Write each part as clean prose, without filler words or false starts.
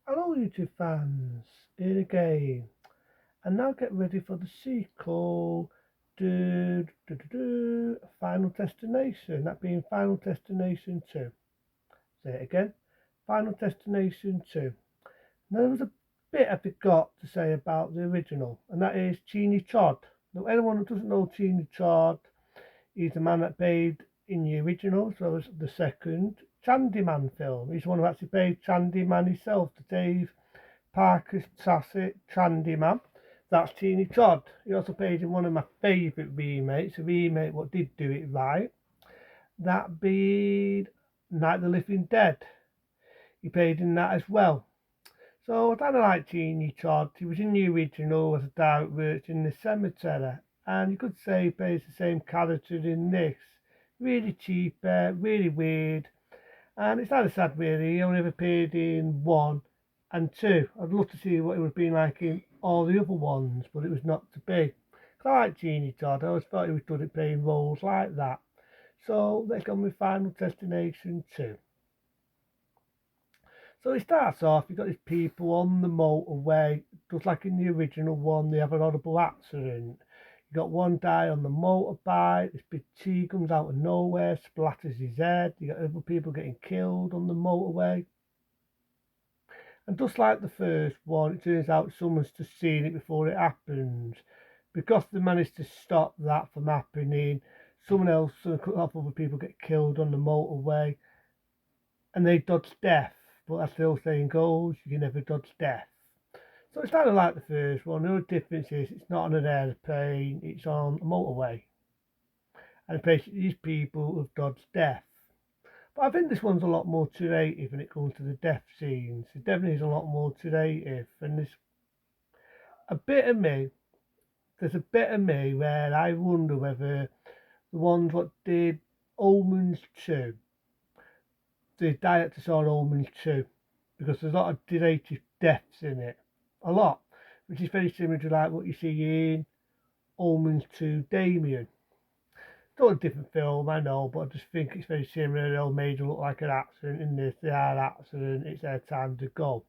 Hello, YouTube fans, here again, and now get ready for the sequel. Final Destination, that being Final Destination 2. Say it again, Final Destination 2. Now, there was a bit I forgot to say about the original, and that is Cheney Todd. Now, anyone who doesn't know Cheney Todd, he's the man that played in the original, so it's the second Chandyman film. He's the one who actually played Chandyman himself, the Dave Parker's classic Chandyman. That's Teeny Todd. He also played in one of my favourite remakes, a remake what did do it right. That being Night of the Living Dead. He played in that as well. So I kind of like Teeny Todd. He was in the original as a dark witch in the cemetery. And you could say he plays the same character in this. Really cheap, really weird. And it's kind of sad, really. He only ever appeared in one and two. I'd love to see what it would have been like in all the other ones, but it was not to be. I like Genie Todd. I always thought he was good at playing roles like that. So let's go with Final Destination 2. So it starts off, you've got these people on the motorway, just like in the original one, they have an horrible accident. You got one guy on the motorbike, this big tree comes out of nowhere, splatters his head, you got other people getting killed on the motorway. And just like the first one, it turns out someone's just seen it before it happens. Because they managed to stop that from happening, someone else, a couple of other people get killed on the motorway and they dodge death. But as the old saying goes, you can never dodge death. So it's kind of like the first one. The only difference is it's not on an airplane, it's on a motorway. And basically, these people have dodged death. But I think this one's a lot more creative when it comes to the death scenes. It definitely is a lot more creative. And there's a bit of me, there's a bit of me where I wonder whether the ones what did Omens 2, the director saw Omens 2, because there's a lot of creative deaths in it. A lot. Which is very similar to like what you see in Omens 2 Damien. It's all a different film, I know, but I just think it's very similar. They all made it look like an accident in this. They are an accident. It's their time to go.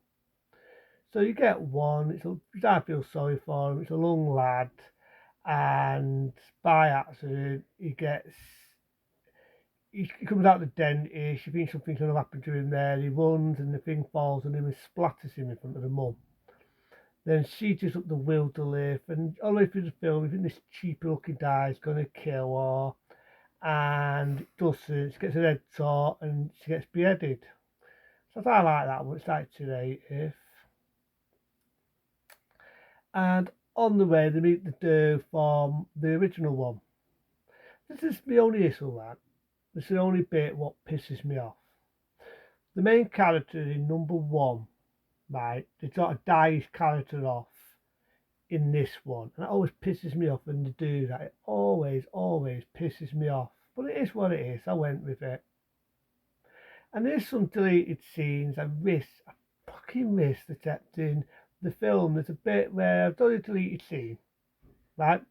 So you get one. I feel sorry for him. It's a young lad, and by accident he comes out the dentist. He thinks something's going to happen to him there. He runs, and the thing falls on him and splatters him in front of the mum. Then she just up the will to live, and all the way through the film, you think this cheapy looking guy is going to kill her, and it doesn't. She gets her head taught, and she gets beheaded. So I like that one. It's like creative. And on the way, they meet the dude from the original one. This is the only issue, man. This is the only bit what pisses me off. The main character in number one, right, they sort of die his character off in this one. And it always pisses me off when they do that. It always pisses me off. But it is what it is. I went with it. And there's some deleted scenes I fucking miss detecting the film. There's a bit where I've done a deleted scene, right?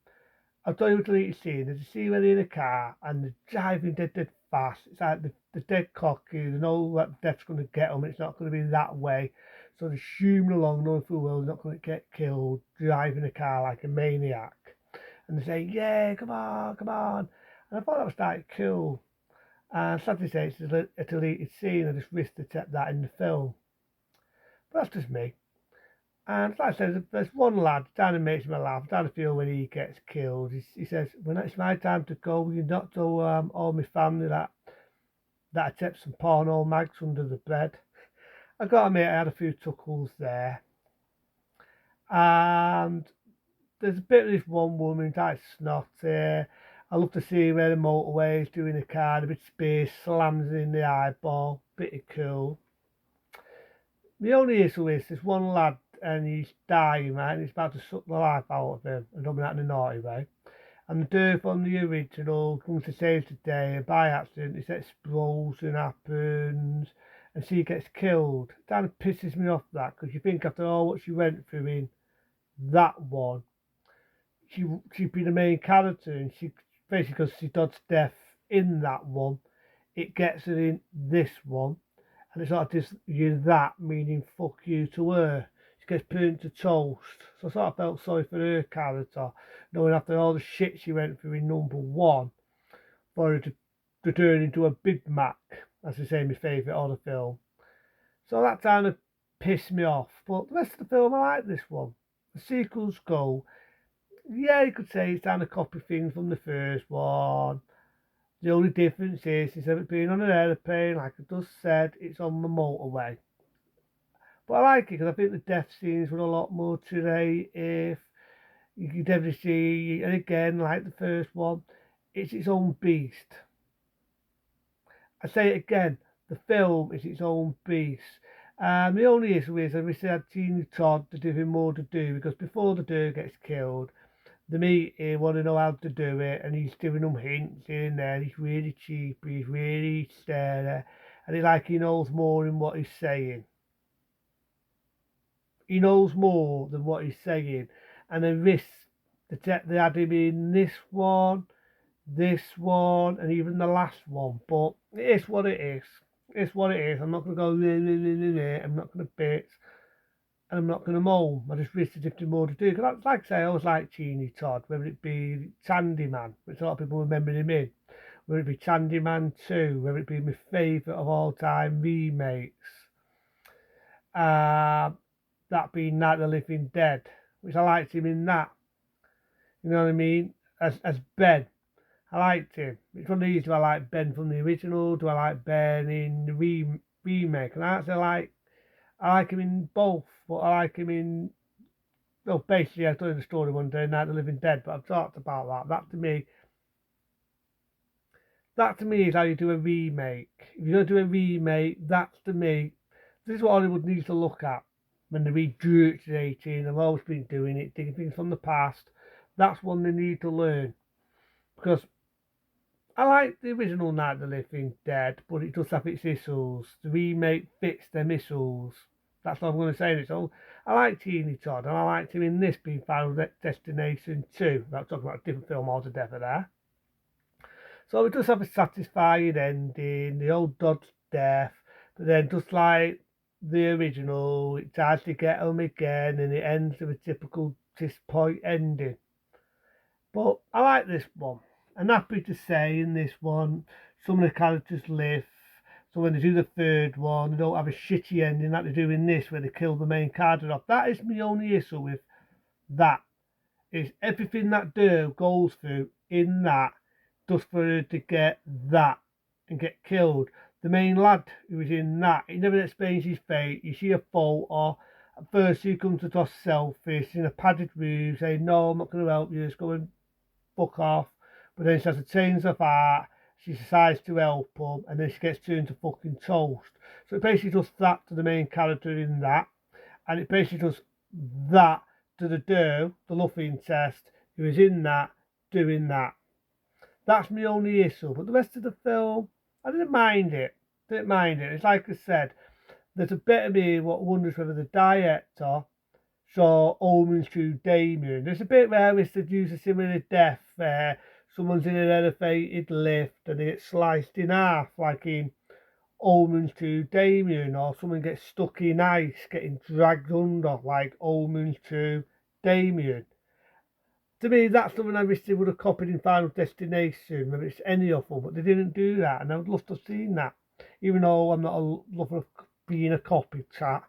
I've done a deleted scene. There's a scene where they're in a car and they're driving dead fast. It's like the dead cocky. They know that death's going to get them. It's not going to be that way. So they're zooming along, knowing full well they're not going to get killed, driving a car like a maniac. And they say, yeah, come on, come on. And I thought that was quite cool. And sadly say it's a deleted scene. I just wish they kept that in the film. But that's just me. And like I said, there's one lad, Dan makes me laugh. Dan feel when he gets killed. He says, when it's my time to go, will you not tell all my family that I kept some porno mags under the bed? I got to admit, I had a few chuckles there. And there's a bit of this one woman that's snotty. I love to see where the motorway is doing a car, a bit of space, slams in the eyeball, pretty cool. The only issue is there's one lad and he's dying, right? And he's about to suck the life out of him, and don't mean that in a naughty way. And the dude from the original comes to save the day, and by accident, this explosion happens, and she gets killed. It kind of pisses me off that, because you think after all what she went through in that one, she'd be the main character, and she basically because she dodged death in that one, it gets her in this one, and it's sort of just you that meaning fuck you to her. She gets burnt to toast. So I sort of felt sorry for her character, knowing after all the shit she went through in number one, for her to turn into a Big Mac, as they say in my favourite horror film. So that kind of pissed me off. But the rest of the film, I like this one. The sequels go, yeah, you could say it's kind of copy things from the first one. The only difference is instead of it being on an aeroplane, like I just said, it's on the motorway. But I like it because I think the death scenes were a lot more creative. You could definitely see, and again, like the first one, it's its own beast. I say it again, the film is its own beast. The only issue is I wish they had Genie Todd to give him more to do because before the dude gets killed, the meeting want to know how to do it, and he's giving them hints here and there. He's really cheap, he's really stare, and it's like he knows more than what he's saying. He knows more than what he's saying, and the risk they had him in this one, and even the last one. But it is what it is. It's what it is. I'm not going to go, nah, nah, nah, nah, nah. I'm not going to bitch, and I'm not going to moan. I just wish there's more to do. Because, like I say, I always like Genie Todd, whether it be Candyman, which a lot of people remember him in, whether it be Candyman 2, whether it be my favourite of all time remakes, uh, that being Night of the Living Dead, which I liked him in that. You know what I mean? As Ben. I liked him. Which one of these do I like? Ben from the original? Do I like Ben in the remake? And I like him in both, but I like him in, well, basically I told you the story one day, Night of the Living Dead, but I've talked about that. That to me is how you do a remake. If you're going to do a remake, that's to me, this is what Hollywood needs to look at when they're regurgitating. They've always been doing it, taking things from the past. That's one they need to learn. Because I like the original Night of the Living Dead, but it does have its issues. The remake fits them issues. That's what I'm going to say. So I like Teeny Todd, and I liked him in this being Final Destination 2. I'm talking about a different film altogether there. So it does have a satisfying ending. The old Dodd's death, but then just like the original, it tries to get him again, and it ends with a typical point ending. But I like this one. I'm happy to say in this one, some of the characters live. So when they do the third one, they don't have a shitty ending like they do in this, where they kill the main character off. That is my only issue with that. Is everything that Dale goes through in that just for her to get that and get killed. The main lad who was in that, he never explains his fate. You see a photo. At first, he comes across selfish in a padded room, saying, "No, I'm not going to help you. Just go and fuck off." But then she has a change of heart. She decides to help him, and then she gets turned to fucking toast. So it basically does that to the main character in that, and it basically does that to the love interest, who is in that, doing that. That's my only issue. But the rest of the film, I didn't mind it. Didn't mind it. It's like I said, there's a bit of me what wonders whether the director saw omens to Damien. There's a bit where it's to use a similar death where someone's in an elevated lift and they get sliced in half, like in Omens to Damien, or someone gets stuck in ice, getting dragged under, like Omens to Damien. To me, that's something I wish they would have copied in Final Destination, whether it's any of them, but they didn't do that, and I would love to have seen that, even though I'm not a lover of being a copycat,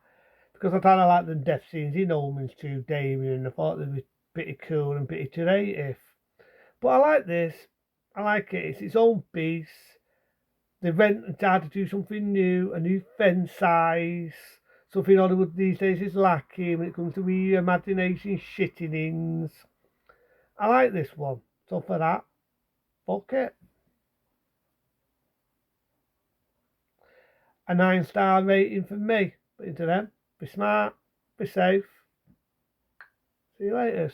because I kind of like the death scenes in Omens to Damien. I thought they were pretty cool and pretty creative. But I like this. I like it. It's its own beast. They went and tried to do something new, a new fence size, something Hollywood these days is lacking when it comes to reimagination shittinings. I like this one. So for that, fuck it. A 9-star rating for me. But into them, be smart, be safe. See you later.